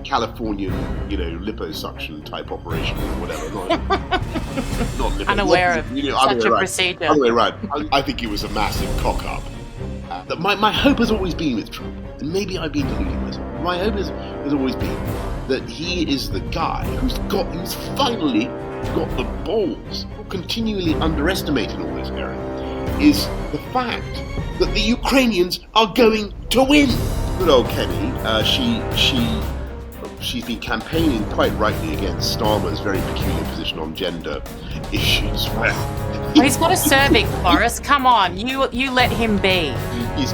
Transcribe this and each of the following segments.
Californian, liposuction type operation or whatever. Not lipo. Unaware of such a procedure. Other way around. I think it was a massive cock up. My hope has always been with Trump, and maybe I've been deluding myself. My hope has always been that he is the guy who's finally got the balls. Continually underestimated all this, Erin, is the fact that the Ukrainians are going to win. Good old Kemi, she's been campaigning quite rightly against Starmer's very peculiar position on gender issues. He's got a cervix, Boris. Come on, you let him be. He's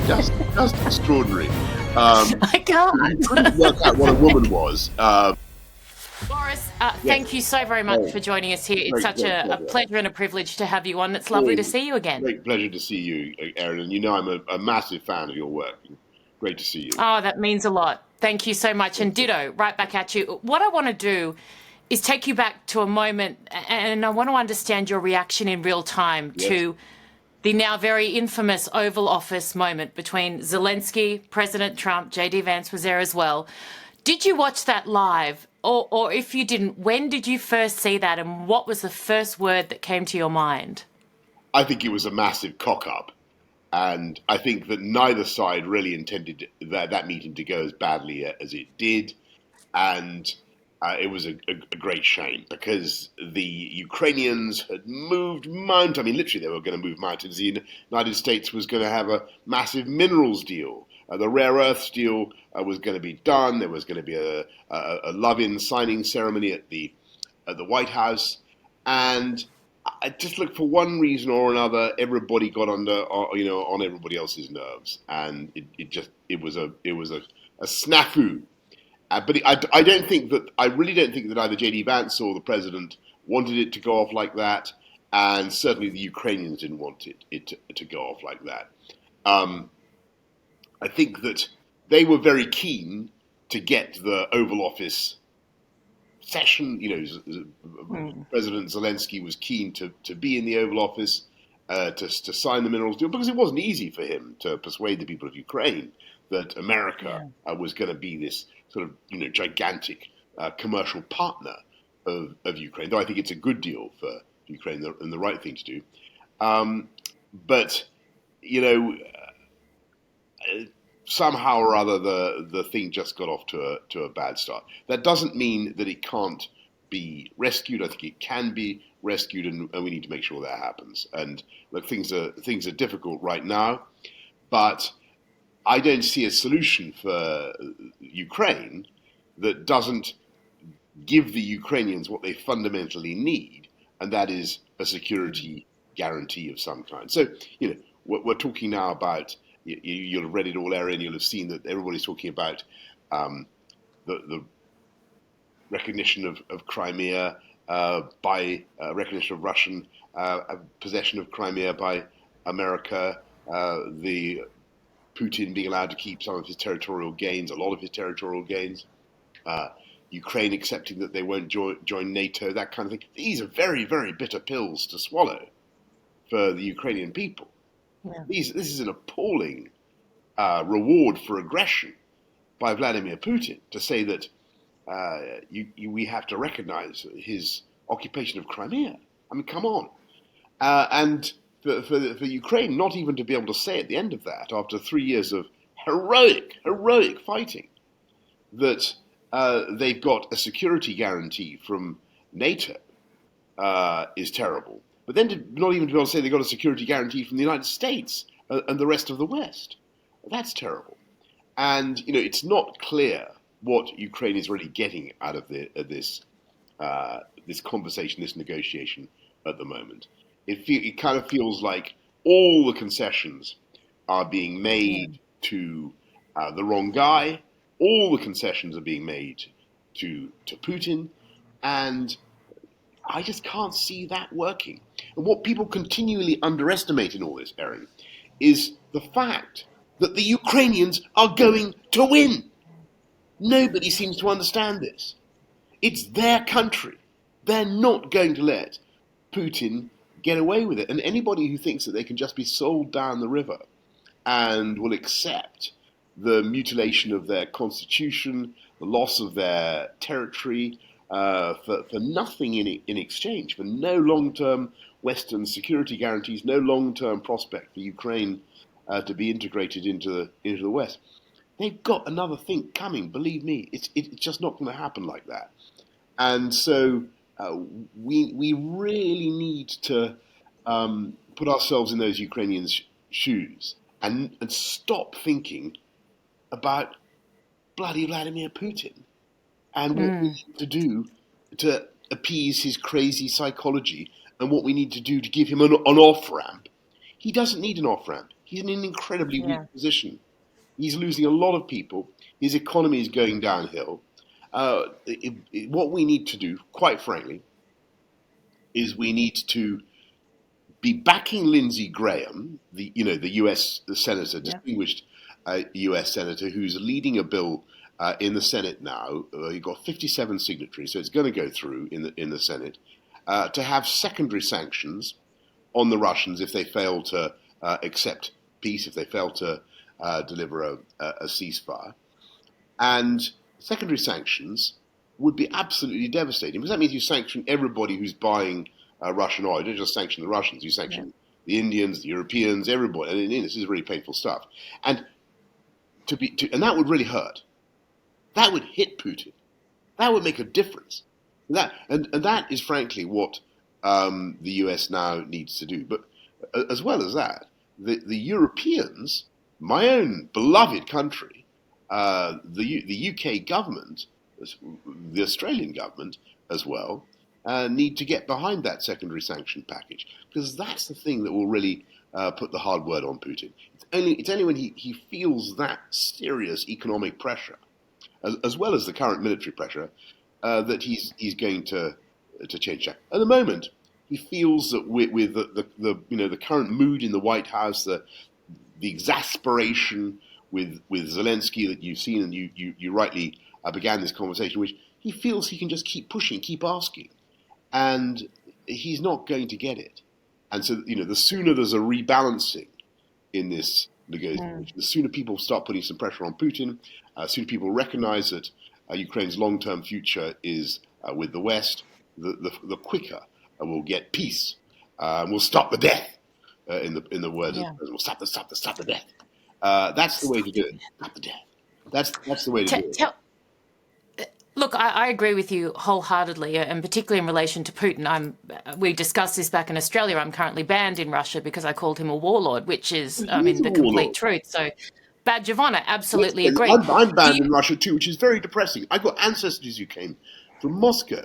just extraordinary. I can't. Couldn't work out what a woman was. Boris, thank you so very much for joining us here. It's such a pleasure and a privilege to have you on. It's lovely to see you again. Great pleasure to see you, Erin. And I'm a massive fan of your work. Great to see you. Oh, that means a lot. Thank you so much. And ditto, right back at you. What I want to do is take you back to a moment, and I want to understand your reaction in real time to the now very infamous Oval Office moment between Zelensky, President Trump, J.D. Vance was there as well. Did you watch that live? Or if you didn't, when did you first see that, and what was the first word that came to your mind? I think it was a massive cock-up, and I think that neither side really intended that meeting to go as badly as it did, and it was a great shame because the Ukrainians had moved mountains. I mean, literally, they were going to move mountains. The United States was going to have a massive minerals deal. The rare earths deal was going to be done. There was going to be a love-in signing ceremony at the White House, and I just looked for one reason or another. Everybody got on everybody else's nerves, and it was a snafu. But I really don't think that either J.D. Vance or the president wanted it to go off like that, and certainly the Ukrainians didn't want it to go off like that. I think that they were very keen to get the Oval Office session. President Zelensky was keen to be in the Oval Office to sign the minerals deal because it wasn't easy for him to persuade the people of Ukraine that America was going to be this sort of gigantic commercial partner of Ukraine. Though I think it's a good deal for Ukraine and the right thing to do. But somehow or other, the thing just got off to a bad start. That doesn't mean that it can't be rescued. I think it can be rescued, and we need to make sure that happens. And look, things are difficult right now, but I don't see a solution for Ukraine that doesn't give the Ukrainians what they fundamentally need, and that is a security guarantee of some kind. So, we're talking now about. You'll have read it all, Erin. You'll have seen that everybody's talking about the recognition of Crimea by recognition of Russian possession of Crimea by America, the Putin being allowed to keep some of his territorial gains, a lot of his territorial gains, Ukraine accepting that they won't join NATO, that kind of thing. These are very, very bitter pills to swallow for the Ukrainian people. Yeah. This is an appalling reward for aggression by Vladimir Putin to say that we have to recognize his occupation of Crimea. I mean, come on. And for Ukraine not even to be able to say at the end of that, after 3 years of heroic fighting, that they've got a security guarantee from NATO is terrible. But then not even to be able to say they got a security guarantee from the United States and the rest of the West. That's terrible. And, it's not clear what Ukraine is really getting out of this conversation, this negotiation at the moment. It kind of feels like all the concessions are being made to the wrong guy. All the concessions are being made to Putin. And I just can't see that working. And what people continually underestimate in all this, Erin, is the fact that the Ukrainians are going to win. Nobody seems to understand this. It's their country. They're not going to let Putin get away with it. And anybody who thinks that they can just be sold down the river and will accept the mutilation of their constitution, the loss of their territory, for nothing in exchange, for no long-term Western security guarantees, no long-term prospect for Ukraine to be integrated into the West. They've got another thing coming. Believe me, it's just not going to happen like that. And so we really need to put ourselves in those Ukrainians' shoes and stop thinking about bloody Vladimir Putin and what we need to do to appease his crazy psychology and what we need to do to give him an off-ramp. He doesn't need an off-ramp. He's in an incredibly weak position. He's losing a lot of people. His economy is going downhill. What we need to do, quite frankly, is we need to be backing Lindsey Graham, the U.S. senator, distinguished U.S. senator, who's leading a bill in the Senate now. He got 57 signatories, so it's going to go through in the Senate, to have secondary sanctions on the Russians if they fail to accept peace, if they fail to deliver a ceasefire. And secondary sanctions would be absolutely devastating, because that means you sanction everybody who's buying Russian oil. You don't just sanction the Russians, you sanction the Indians, the Europeans, everybody. And this is really painful stuff. And and that would really hurt. That would hit Putin. That would make a difference. And that is frankly what the US now needs to do. But as well as that, the Europeans, my own beloved country, the UK government, the Australian government as well, need to get behind that secondary sanction package, because that's the thing that will really put the hard word on Putin. It's only when he feels that serious economic pressure, as well as the current military pressure, that he's going to change that. At the moment, he feels that with the current mood in the White House, the exasperation with Zelensky that you've seen, and you rightly began this conversation, which he feels he can just keep pushing, keep asking, and he's not going to get it. And so, the sooner there's a rebalancing in this negotiation, the sooner people start putting some pressure on Putin, the sooner people recognize that Ukraine's long-term future is with the West, the quicker we'll get peace. We'll stop the death, in the words of the president. We'll stop the death. That's the way to do it. Stop the death. That's the way to do it. Look, I agree with you wholeheartedly, and particularly in relation to Putin. We discussed this back in Australia. I'm currently banned in Russia because I called him a warlord, which is, the complete truth. So, badge of honour, absolutely agree. I'm banned in Russia too, which is very depressing. I've got ancestors who came from Moscow,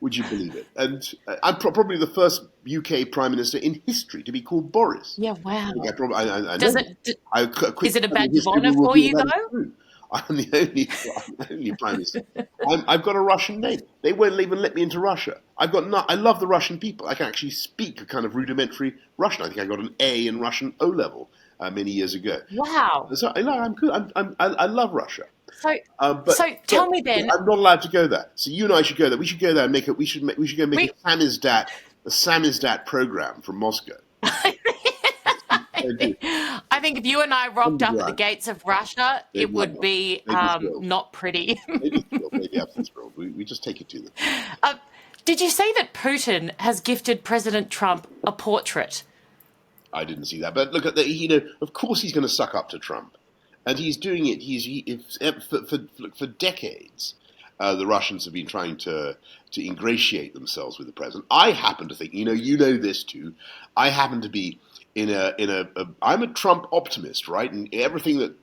would you believe it? And I'm probably the first UK Prime Minister in history to be called Boris. Yeah, wow. I is it a badge of honour for you, though? I'm the only Prime Minister. I've got a Russian name. They won't even let me into Russia. I love the Russian people. I can actually speak a kind of rudimentary Russian. I think I got an A in Russian O level many years ago. Wow. So I'm good. I love Russia. So tell me then. I'm not allowed to go there. So you and I should go there. We should go there and we should go make a samizdat program from Moscow. I think if you and I rocked up at the gates of Russia, it would be not pretty. Maybe absolutely thrilled. We just take it to them. Did you say that Putin has gifted President Trump a portrait? I didn't see that, but look at of course he's going to suck up to Trump, and he's doing it. For decades, the Russians have been trying to ingratiate themselves with the president. I happen to think, you know this too. I happen to be I'm a Trump optimist, right? And everything that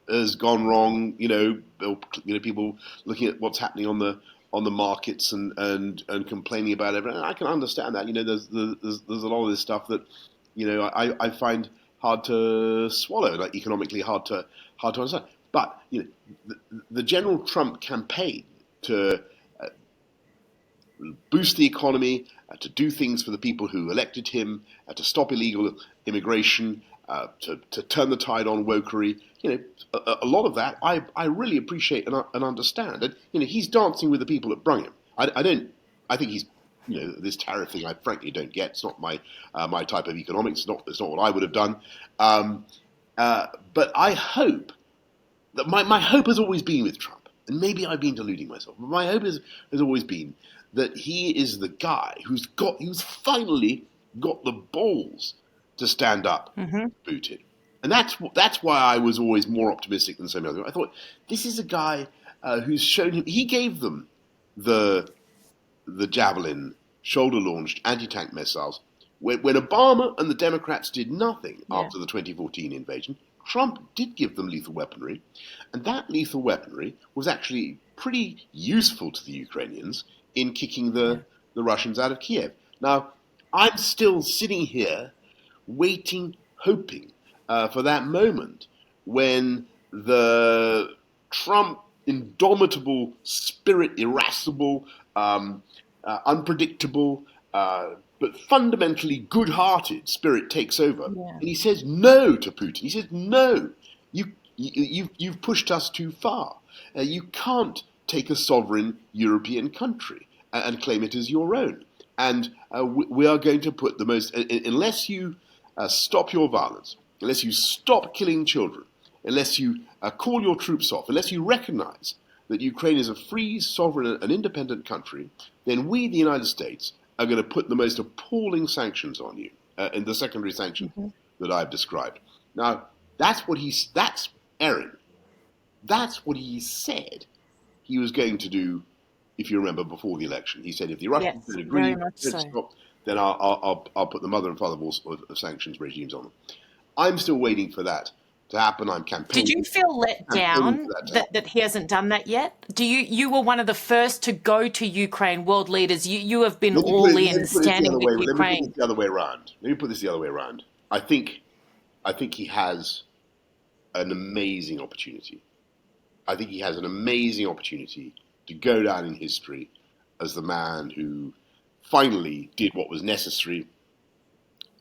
has gone wrong, people looking at what's happening on the markets and complaining about everything. I can understand that. There's a lot of this stuff that I find hard to swallow, like economically hard to understand. But the general Trump campaign to boost the economy, to do things for the people who elected him, to stop illegal immigration, to turn the tide on wokery. A lot of that I really appreciate and understand. And he's dancing with the people that brung him. I think he's this tariff thing I frankly don't get. It's not my type of economics. It's not what I would have done. But I hope my hope has always been with Trump, and maybe I've been deluding myself, but my hope has always been that he is the guy who's finally got the balls to stand up to Putin. And that's why I was always more optimistic than so many others. I thought, this is a guy who's shown him. He gave them the Javelin shoulder-launched anti-tank missiles. When Obama and the Democrats did nothing after the 2014 invasion, Trump did give them lethal weaponry, and that lethal weaponry was actually pretty useful to the Ukrainians in kicking the Russians out of Kiev. Now, I'm still sitting here waiting, hoping for that moment when the Trump indomitable spirit, irascible, unpredictable, but fundamentally good-hearted spirit takes over, and he says no to Putin. He says, "No, you've pushed us too far. You can't take a sovereign European country and claim it as your own. And we are going to put the most unless you stop your violence, unless you stop killing children, unless you call your troops off, unless you recognize that Ukraine is a free, sovereign, and independent country, then we, the United States, are going to put the most appalling sanctions on you, in the secondary sanctions that I've described." Now, that's Erin. That's what he said he was going to do, if you remember, before the election. He said, if the Russians don't agree, stop, then I'll put the mother and father of sanctions regimes on them. I'm still waiting for that to happen. I'm campaigning. Did you feel let down that he hasn't done that yet? You were one of the first to go to Ukraine, world leaders. You have been all in, standing with Ukraine. Let me put this the other way around. I think he has an amazing opportunity. I think he has an amazing opportunity to go down in history as the man who finally did what was necessary,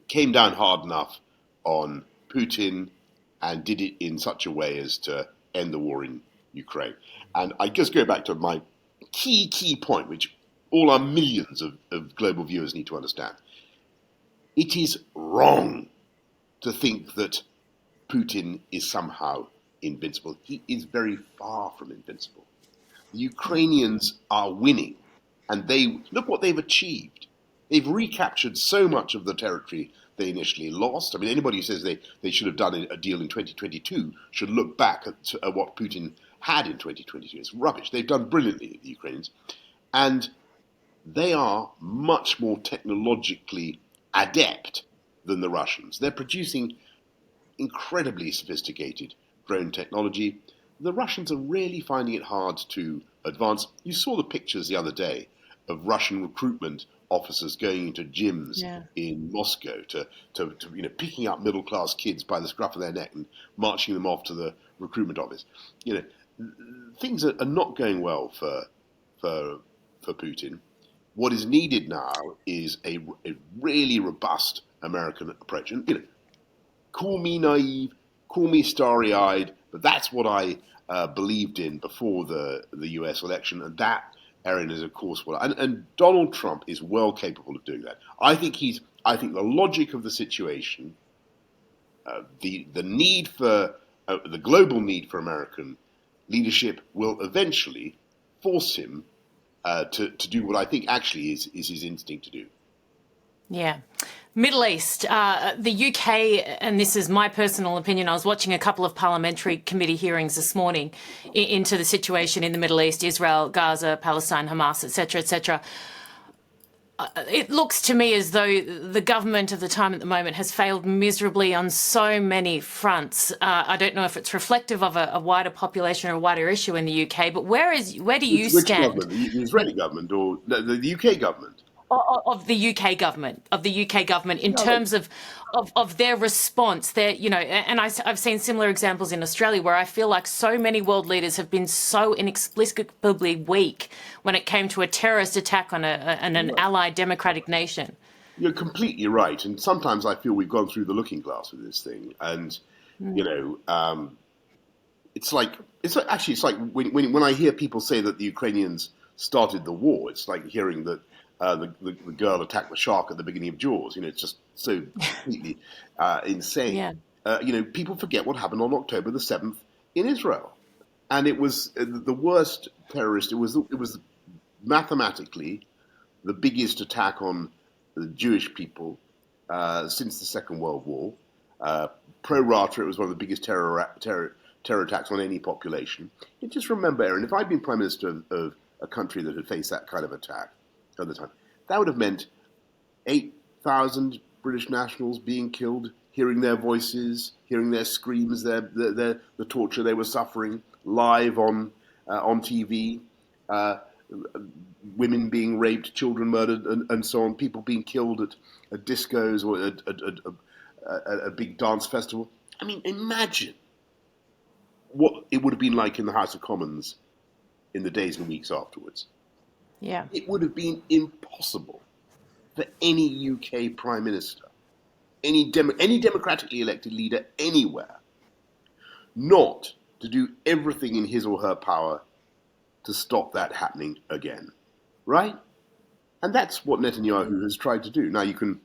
came down hard enough on Putin, and did it in such a way as to end the war in Ukraine. And I just go back to my key point, which all our millions of global viewers need to understand. It is wrong to think that Putin is somehow invincible. He is very far from invincible. The Ukrainians are winning, and look what they've achieved. They've recaptured so much of the territory they initially lost. I mean, anybody who says they should have done a deal in 2022 should look back at what Putin had in 2022. It's rubbish. They've done brilliantly, the Ukrainians. And they are much more technologically adept than the Russians. They're producing incredibly sophisticated drone technology. The Russians are really finding it hard to advance. You saw the pictures the other day of Russian recruitment officers going into gyms in Moscow to picking up middle class kids by the scruff of their neck and marching them off to the recruitment office. Things are not going well for Putin. What is needed now is a really robust American approach. And call me naive, call me starry-eyed, but that's what I believed in before the US election, and that, Erin, is of course what. And Donald Trump is well capable of doing that. I think the logic of the situation, the need for the global need for American leadership will eventually force him to do what I think actually is his instinct to do. Yeah. Middle East, the UK, and this is my personal opinion, I was watching a couple of parliamentary committee hearings this morning into the situation in the Middle East, Israel, Gaza, Palestine, Hamas, etc., etc. It looks to me as though the government of the time at the moment has failed miserably on so many fronts. I don't know if it's reflective of a wider population or a wider issue in the UK, but where do you stand? Which government? The Israeli government or the UK government? Of the UK government, in terms of their response, and I've seen similar examples in Australia where I feel like so many world leaders have been so inexplicably weak when it came to a terrorist attack on an allied democratic nation. You're completely right, and sometimes I feel we've gone through the looking glass with this thing, and it's like when I hear people say that the Ukrainians started the war, it's like hearing that. The girl attacked the shark at the beginning of Jaws. It's just so completely insane. People forget what happened on October the 7th in Israel. and it was the worst terrorist. It was mathematically the biggest attack on the Jewish people since the Second World War. Pro rata, it was one of the biggest terror attacks on any population. And just remember, Erin, if I'd been Prime Minister of a country that had faced that kind of attack at the time, that would have meant 8,000 British nationals being killed, hearing their voices, hearing their screams, the torture they were suffering live on TV, women being raped, children murdered, and so on, people being killed at discos or at a big dance festival. I mean, imagine what it would have been like in the House of Commons in the days and weeks afterwards. Yeah. It would have been impossible for any UK Prime Minister, any democratically elected leader anywhere, not to do everything in his or her power to stop that happening again. Right? And that's what Netanyahu has tried to do. Now, you can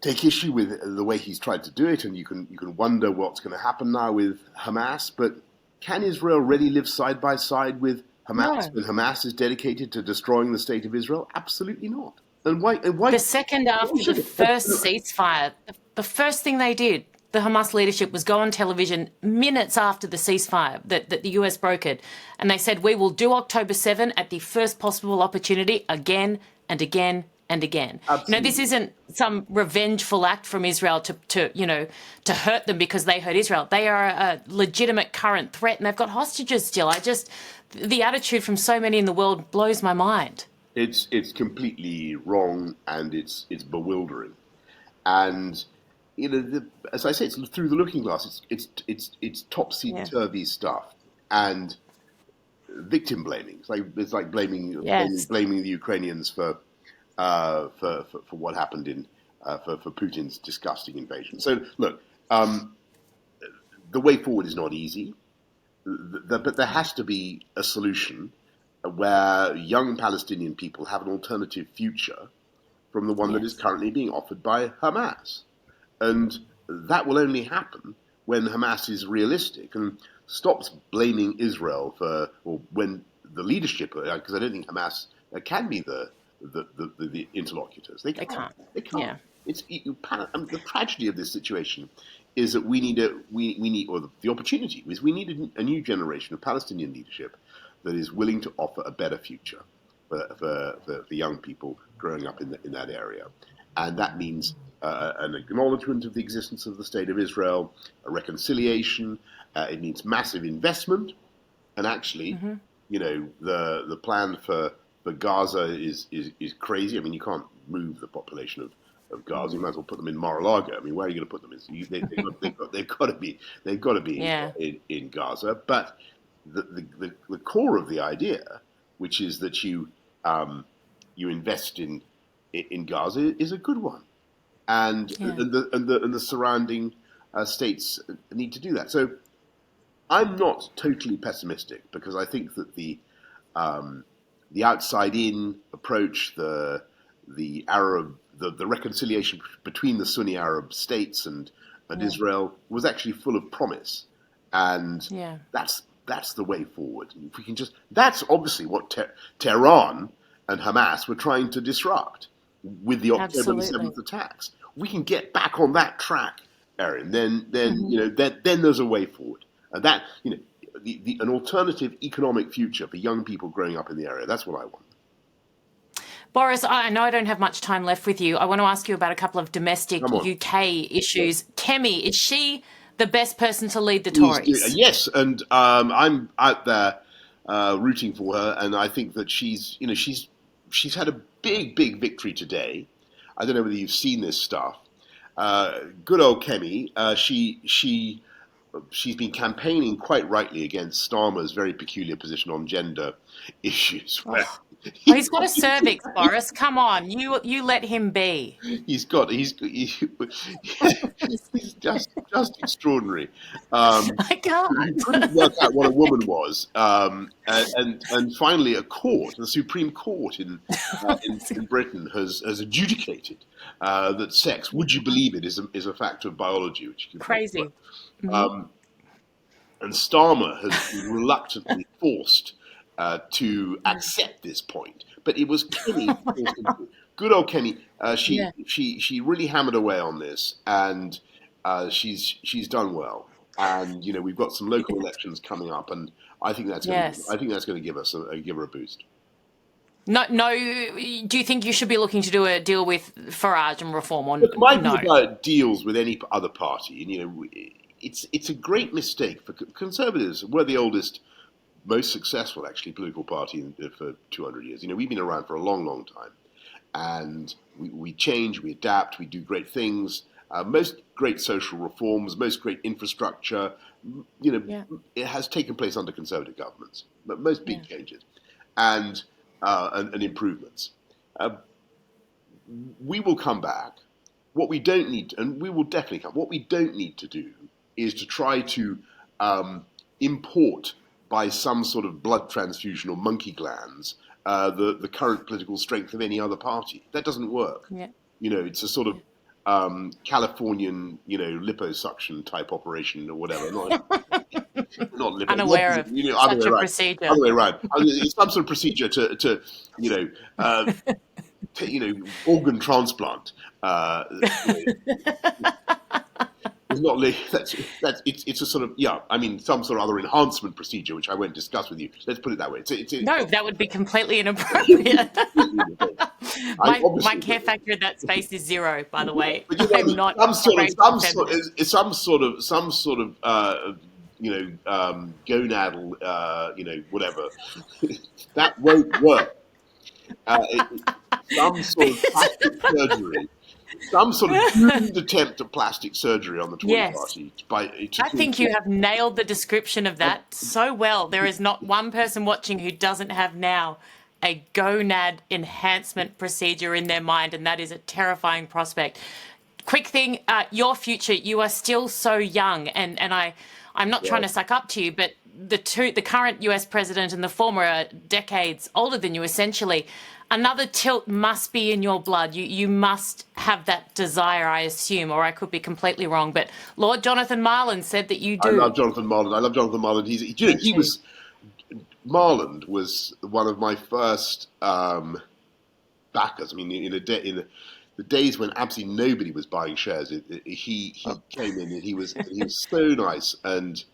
take issue with the way he's tried to do it, and you can wonder what's going to happen now with Hamas, but can Israel really live side by side with Hamas when Hamas is dedicated to destroying the state of Israel? Absolutely not. And why? The second after the first ceasefire, the first thing they did, the Hamas leadership, was go on television minutes after the ceasefire that the US brokered, and they said, we will do October 7 at the first possible opportunity again and again and again. Absolutely. You know, this isn't some revengeful act from Israel to hurt them because they hurt Israel. They are a legitimate current threat, and they've got hostages still. The attitude from so many in the world blows my mind. It's completely wrong, and it's bewildering, and as I say, it's through the looking glass. It's topsy-turvy stuff, and victim blaming. It's like blaming the Ukrainians for what happened for Putin's disgusting invasion. So look, the way forward is not easy, but there has to be a solution where young Palestinian people have an alternative future from the one that is currently being offered by Hamas. And that will only happen when Hamas is realistic and stops blaming Israel or when the leadership, because I don't think Hamas can be the interlocutors. They can't. Yeah. The tragedy of this situation is that we need, or the opportunity is we need a new generation of Palestinian leadership that is willing to offer a better future for young people growing up in that area. And that means an acknowledgement of the existence of the State of Israel, a reconciliation. It means massive investment. And actually, the plan for Gaza is crazy. I mean, you can't move the population of Gaza. You might as well put them in Mar-a-Lago. I mean, where are you going to put them? They've got to be in Gaza. But the core of the idea, which is that you invest in Gaza, is a good one, and the surrounding states need to do that. So I'm not totally pessimistic, because I think that the outside-in approach, the reconciliation between the Sunni Arab states and Israel was actually full of promise, and that's the way forward. If we can that's obviously what Tehran and Hamas were trying to disrupt with the October 7th attacks. We can get back on that track, Erin. Then there's a way forward, and that an alternative economic future for young people growing up in the area. That's what I want. Boris, I know I don't have much time left with you. I want to ask you about a couple of domestic UK issues. Kemi, is she the best person to lead the Tories? Yes, and I'm out there rooting for her, and I think that she's had a big victory today. I don't know whether you've seen this stuff. Good old Kemi, she's been campaigning quite rightly against Starmer's very peculiar position on gender issues. He's got a cervix, Boris. Come on, you let him be. He's just extraordinary. I can't. He couldn't work out what a woman was, and finally, the Supreme Court in Britain has adjudicated that sex, would you believe it, is a factor of biology, which crazy. And Starmer has been reluctantly forced to accept this point. But it was Kemi, good old Kemi. Yeah. She really hammered away on this, and she's done well. And we've got some local elections coming up, and I think that's going Yes. to give us give her a boost. No, no. Do you think you should be looking to do a deal with Farage and reform, or Look, my view no? about deals with any other party, and it's a great mistake for conservatives. We're the oldest, most successful, actually, political party for 200 years. We've been around for a long, long time, and we change, we adapt, we do great things. Most great social reforms, most great infrastructure, Yeah. it has taken place under conservative governments. But most Yeah. big changes and improvements. We will come back. What we don't need, and we will definitely come. What we don't need to do is to try to import by some sort of blood transfusion or monkey glands the current political strength of any other party. That doesn't work. Yeah. It's a sort of Californian, liposuction type operation or whatever. Not lipo. Unaware of Other such way a around. procedure. Other way around. It's some sort of procedure to organ transplant. It's not it's a sort of some sort of other enhancement procedure which I won't discuss with you. Let's put it that way. No, that would be completely inappropriate. My care factor in that space is 0, by the way. But I'm not some sort of gonadal whatever that won't work. Some sort of plastic surgery. Some sort of doomed attempt at plastic surgery on the Tory Yes. party. I think you have nailed the description of that so well. There is not one person watching who doesn't have now a gonad enhancement procedure in their mind, and that is a terrifying prospect. Quick thing, your future, you are still so young, and I'm not trying to suck up to you, but the current US president and the former are decades older than you, essentially. Another tilt must be in your blood. You must have that desire, I assume, or I could be completely wrong. But Lord Jonathan Marland said that you do. I love Jonathan Marland. Marland was one of my first backers. I mean, in the days when absolutely nobody was buying shares, he came in and he was so nice and.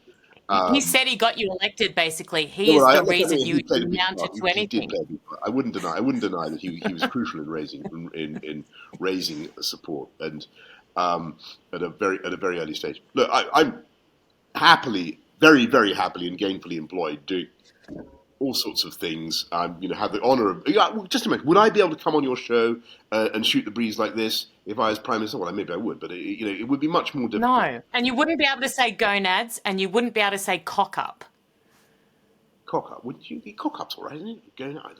He said he got you elected. Basically, he is the reason you mounted to anything. He did play a big part. I wouldn't deny that he was crucial in raising support and at a very early stage. Look, I'm happily, very very happily and gainfully employed doing all sorts of things. Have the honour of. Just imagine, would I be able to come on your show and shoot the breeze like this if I was Prime Minister? Well, maybe I would, but it would be much more difficult. No, and you wouldn't be able to say gonads, and you wouldn't be able to say cock up. Cock up? Wouldn't you? Cock up's all right, isn't it? Gonad.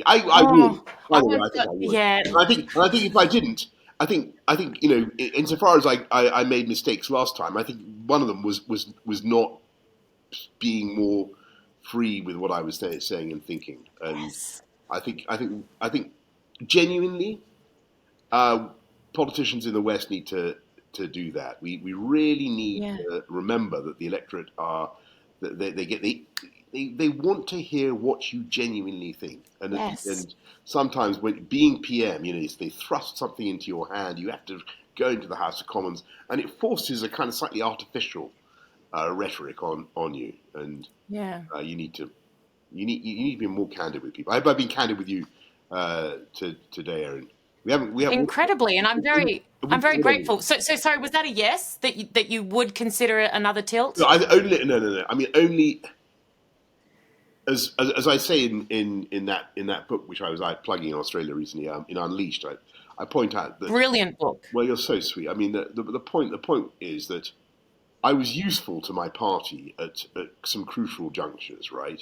I would. By the way, I think I would. Yeah. And I think if I didn't, I think insofar as I made mistakes last time, I think one of them was not being more free with what I was saying and thinking, and Yes. I think genuinely, politicians in the West need to do that. We really need to remember that the electorate they want to hear what you genuinely think, and sometimes when being PM, they thrust something into your hand, you have to go into the House of Commons, and it forces a kind of slightly artificial rhetoric on you, and you need to be more candid with people. I hope I've been candid with you today, Erin. We haven't Incredibly, and I'm very grateful. So sorry, was that a yes that you would consider it another tilt? No. I mean, only as I say in that book which I was plugging in Australia recently, in Unleashed, I point out that Brilliant book. Well, you're so sweet. I mean, the point is that I was useful to my party at some crucial junctures, right?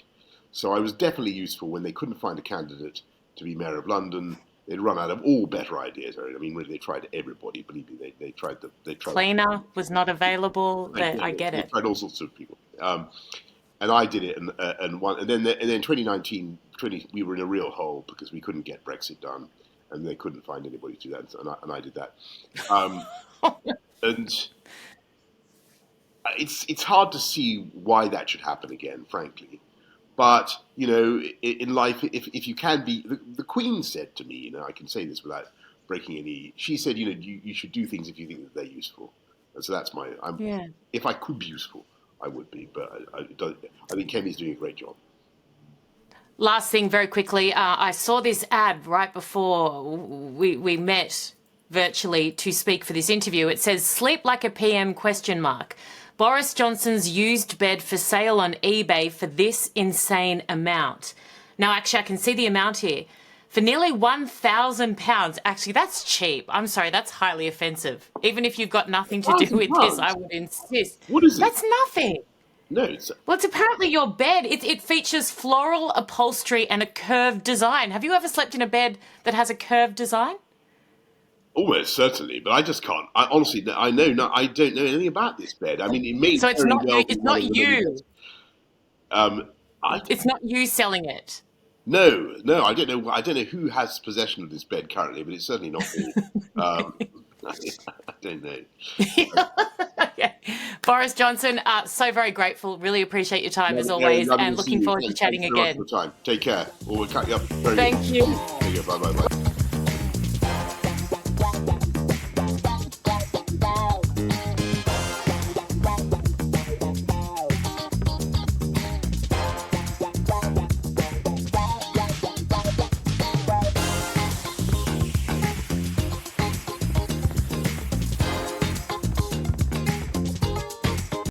So I was definitely useful when they couldn't find a candidate to be mayor of London. They'd run out of all better ideas. I mean, really, they tried everybody. Believe me, they tried. Cleaner was not available. I get it. They tried all sorts of people, and I did it. And then 2019, we were in a real hole because we couldn't get Brexit done, and they couldn't find anybody to do that. And I did that. And it's hard to see why that should happen again, frankly. But in life, if you can be, the Queen said to me, I can say this without breaking any. She said, you should do things if you think that they're useful, and so that's my. Yeah. If I could be useful, I would be, but I think Kemi's doing a great job. Last thing, very quickly, I saw this ad right before we met virtually to speak for this interview. It says, "Sleep like a PM?" Boris Johnson's used bed for sale on eBay for this insane amount. Now, actually, I can see the amount here. For nearly £1,000. Actually, that's cheap. I'm sorry, that's highly offensive. Even if you've got nothing to do with this, I would insist. What is it? That's nothing. No, it's... Well, it's apparently your bed. It features floral upholstery and a curved design. Have you ever slept in a bed that has a curved design? Almost certainly, but I just can't. I honestly, I don't know anything about this bed. I mean, it may. So it's very not well you. be It's one not of the you. beds. It's not you selling it. No, I don't know. I don't know who has possession of this bed currently, but it's certainly not me. I don't know. Okay. Boris Johnson, so very grateful. Really appreciate your time as always, and looking forward to chatting again. Thanks very much for the time. Take care. We'll cut you up very Thank you. Take care. Bye.